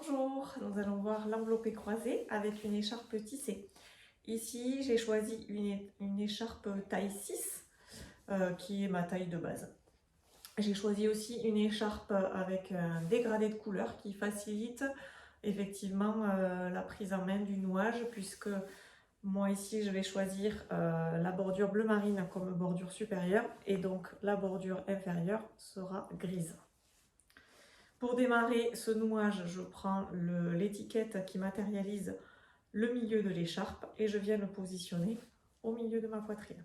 Bonjour, nous allons voir l'enveloppé croisé avec une écharpe tissée. Ici, j'ai choisi une écharpe taille 6 qui est ma taille de base. J'ai choisi aussi une écharpe avec un dégradé de couleur qui facilite effectivement la prise en main du nouage, puisque moi ici je vais choisir la bordure bleu marine comme bordure supérieure et donc la bordure inférieure sera grise. Pour démarrer ce nouage, je prends l'étiquette qui matérialise le milieu de l'écharpe et je viens le positionner au milieu de ma poitrine.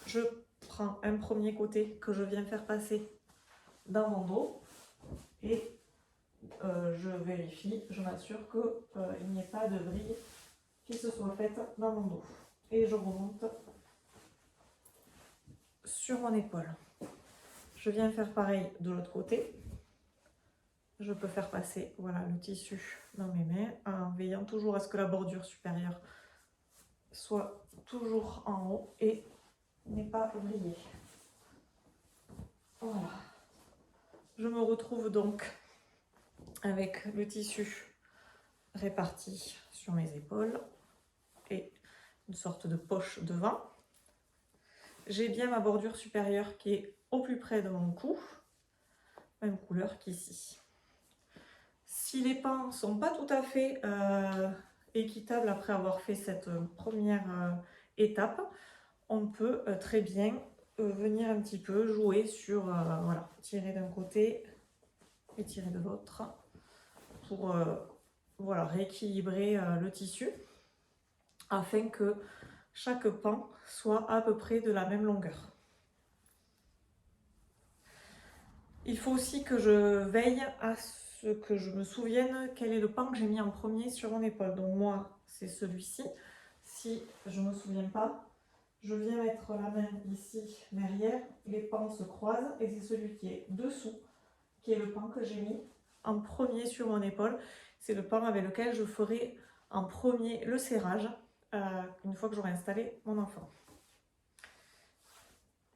Je prends un premier côté que je viens faire passer dans mon dos et je vérifie, je m'assure qu'il n'y ait pas de brille qui se soit faite dans mon dos. Et je remonte sur mon épaule. Je viens faire pareil de l'autre côté. Je peux faire passer voilà, le tissu dans mes mains en veillant toujours à ce que la bordure supérieure soit toujours en haut et n'est pas brillée. Voilà. Je me retrouve donc avec le tissu réparti sur mes épaules et une sorte de poche devant. J'ai bien ma bordure supérieure qui est au plus près de mon cou, même couleur qu'ici. Si les pans ne sont pas tout à fait équitables après avoir fait cette première étape, on peut très bien venir un petit peu jouer sur, voilà, tirer d'un côté et tirer de l'autre pour voilà, rééquilibrer le tissu afin que chaque pan soit à peu près de la même longueur. Il faut aussi que je veille à ce que je me souvienne quel est le pan que j'ai mis en premier sur mon épaule. Donc moi, c'est celui-ci. Si je ne me souviens pas, je viens mettre la main ici derrière, les pans se croisent et c'est celui qui est dessous, qui est le pan que j'ai mis en premier sur mon épaule. C'est le pan avec lequel je ferai en premier le serrage une fois que j'aurai installé mon enfant.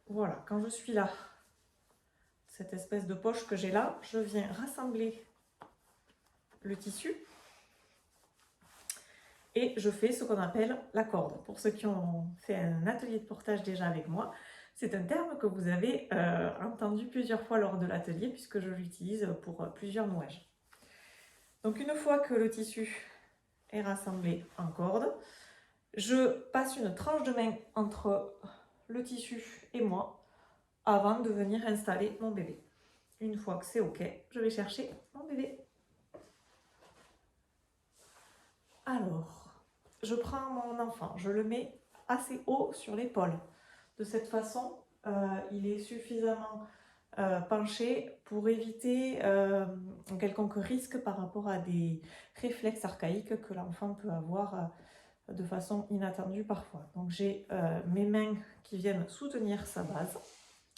Voilà, quand je suis là, cette espèce de poche que j'ai là, je viens rassembler le tissu et je fais ce qu'on appelle la corde. Pour ceux qui ont fait un atelier de portage déjà avec moi, c'est un terme que vous avez entendu plusieurs fois lors de l'atelier puisque je l'utilise pour plusieurs nouages. Donc une fois que le tissu est rassemblé en corde, je passe une tranche de main entre le tissu et moi avant de venir installer mon bébé. Une fois que c'est ok, je vais chercher mon bébé. Alors, je prends mon enfant, je le mets assez haut sur l'épaule. De cette façon, il est suffisamment penché pour éviter un quelconque risque par rapport à des réflexes archaïques que l'enfant peut avoir de façon inattendue parfois. Donc j'ai mes mains qui viennent soutenir sa base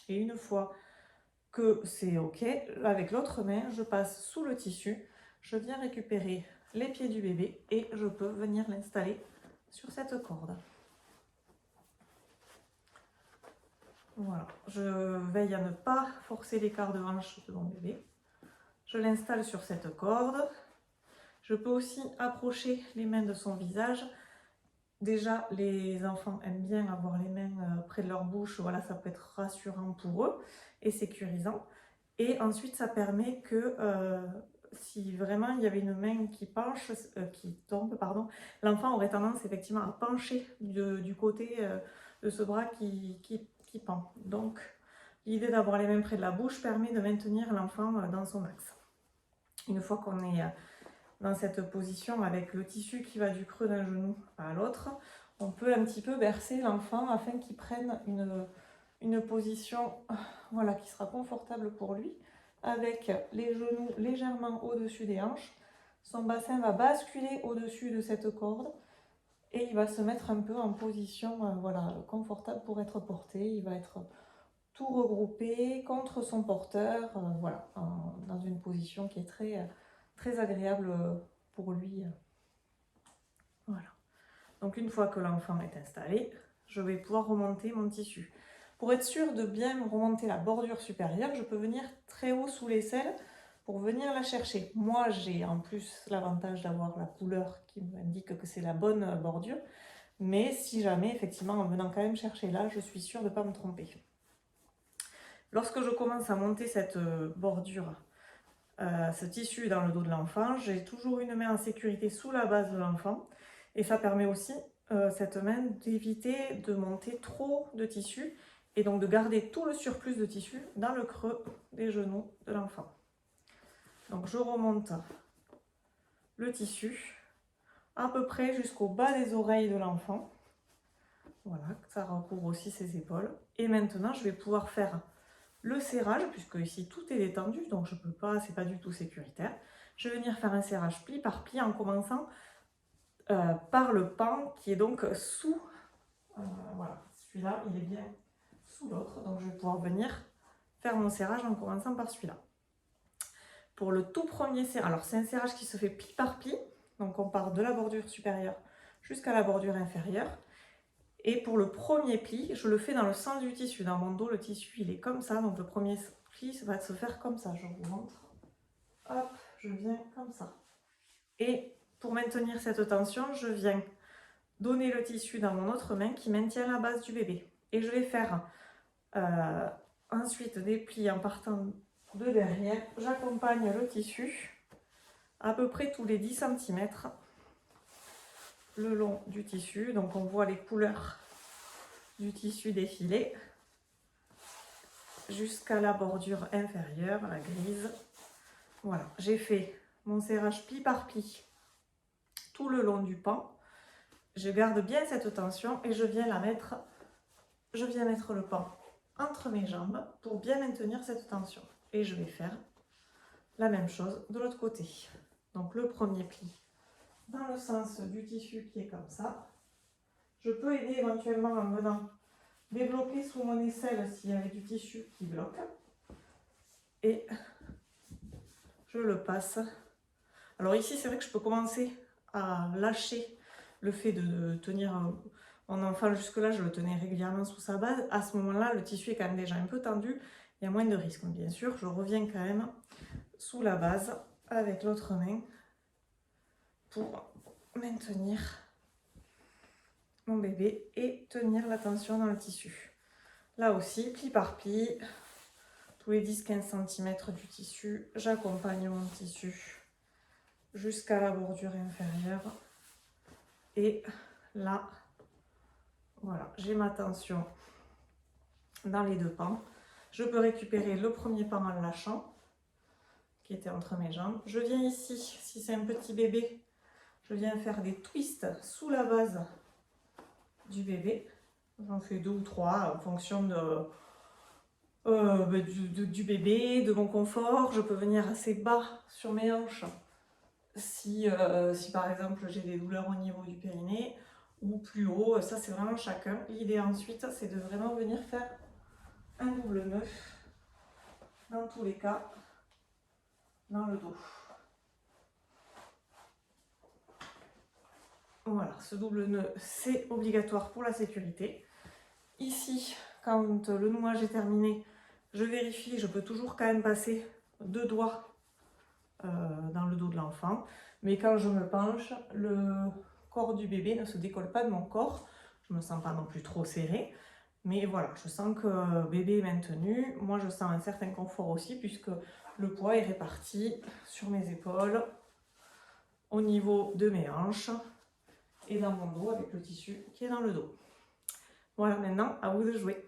et une fois que c'est ok, avec l'autre main, je passe sous le tissu, je viens récupérer les pieds du bébé et je peux venir l'installer sur cette corde. Voilà, je veille à ne pas forcer l'écart de hanche de mon bébé. Je l'installe sur cette corde. Je peux aussi approcher les mains de son visage. Déjà, les enfants aiment bien avoir les mains près de leur bouche. Voilà, ça peut être rassurant pour eux et sécurisant. Et ensuite, ça permet que si vraiment il y avait une main qui penche, qui tombe, pardon, l'enfant aurait tendance effectivement à pencher du côté de ce bras qui pend. Donc, l'idée d'avoir les mains près de la bouche permet de maintenir l'enfant dans son axe. Une fois qu'on est dans cette position avec le tissu qui va du creux d'un genou à l'autre, on peut un petit peu bercer l'enfant afin qu'il prenne une position voilà, qui sera confortable pour lui, avec les genoux légèrement au-dessus des hanches. Son bassin va basculer au-dessus de cette corde et il va se mettre un peu en position voilà, confortable pour être porté. Il va être tout regroupé contre son porteur, voilà, dans une position qui est très agréable pour lui. Voilà. Donc une fois que l'enfant est installé, je vais pouvoir remonter mon tissu. Pour être sûr de bien remonter la bordure supérieure, je peux venir très haut sous l'aisselle pour venir la chercher. Moi, j'ai en plus l'avantage d'avoir la couleur qui m'indique que c'est la bonne bordure, mais si jamais, effectivement, en venant quand même chercher là, je suis sûre de ne pas me tromper. Lorsque je commence à monter cette bordure, ce tissu dans le dos de l'enfant, j'ai toujours une main en sécurité sous la base de l'enfant, et ça permet aussi, cette main, d'éviter de monter trop de tissu, et donc de garder tout le surplus de tissu dans le creux des genoux de l'enfant. Donc je remonte le tissu à peu près jusqu'au bas des oreilles de l'enfant. Voilà, ça recouvre aussi ses épaules. Et maintenant, je vais pouvoir faire le serrage, puisque ici tout est détendu, donc je peux pas, c'est pas du tout sécuritaire. Je vais venir faire un serrage pli par pli en commençant par le pan qui est donc sous. Voilà, celui-là, il est bien sous l'autre, donc je vais pouvoir venir faire mon serrage en commençant par celui-là. Pour le tout premier serrage, alors c'est un serrage qui se fait pli par pli, donc on part de la bordure supérieure jusqu'à la bordure inférieure. Et pour le premier pli, je le fais dans le sens du tissu. Dans mon dos, le tissu, il est comme ça, donc le premier pli va se faire comme ça. Je vous montre. Hop, je viens comme ça. Et pour maintenir cette tension, je viens donner le tissu dans mon autre main qui maintient la base du bébé. Et je vais faire ensuite des plis en partant de derrière. J'accompagne le tissu à peu près tous les 10 cm le long du tissu. Donc on voit les couleurs du tissu défiler jusqu'à la bordure inférieure, la grise. Voilà, j'ai fait mon serrage pli par pli tout le long du pan. Je garde bien cette tension et je viens mettre le pan entre mes jambes pour bien maintenir cette tension. Et je vais faire la même chose de l'autre côté. Donc le premier pli dans le sens du tissu qui est comme ça. Je peux aider éventuellement en venant débloquer sous mon aisselle s'il y avait du tissu qui bloque. Et je le passe. Alors ici, c'est vrai que je peux commencer à lâcher le fait de tenir mon enfant jusque-là. Je le tenais régulièrement sous sa base. À ce moment-là, le tissu est quand même déjà un peu tendu. Il y a moins de risques. Bien sûr, je reviens quand même sous la base avec l'autre main pour maintenir mon bébé et tenir la tension dans le tissu. Là aussi, pli par pli, tous les 10-15 cm du tissu, j'accompagne mon tissu jusqu'à la bordure inférieure. Et là, voilà, j'ai ma tension dans les deux pans. Je peux récupérer le premier pan en le lâchant, qui était entre mes jambes. Je viens ici, si c'est un petit bébé, je viens faire des twists sous la base du bébé. J'en fais 2 ou 3 en fonction du bébé, de mon confort. Je peux venir assez bas sur mes hanches si par exemple j'ai des douleurs au niveau du périnée, ou plus haut, ça c'est vraiment chacun. L'idée ensuite c'est de vraiment venir faire un double nœud dans tous les cas dans le dos. Voilà, ce double nœud c'est obligatoire pour la sécurité. Ici, quand le nouage est terminé, je vérifie, je peux toujours quand même passer 2 doigts dans le dos de l'enfant. Mais quand je me penche, le corps du bébé ne se décolle pas de mon corps. Je ne me sens pas non plus trop serrée. Mais voilà, je sens que le bébé est maintenu. Moi, je sens un certain confort aussi puisque le poids est réparti sur mes épaules, au niveau de mes hanches et dans mon dos avec le tissu qui est dans le dos. Voilà, maintenant, à vous de jouer.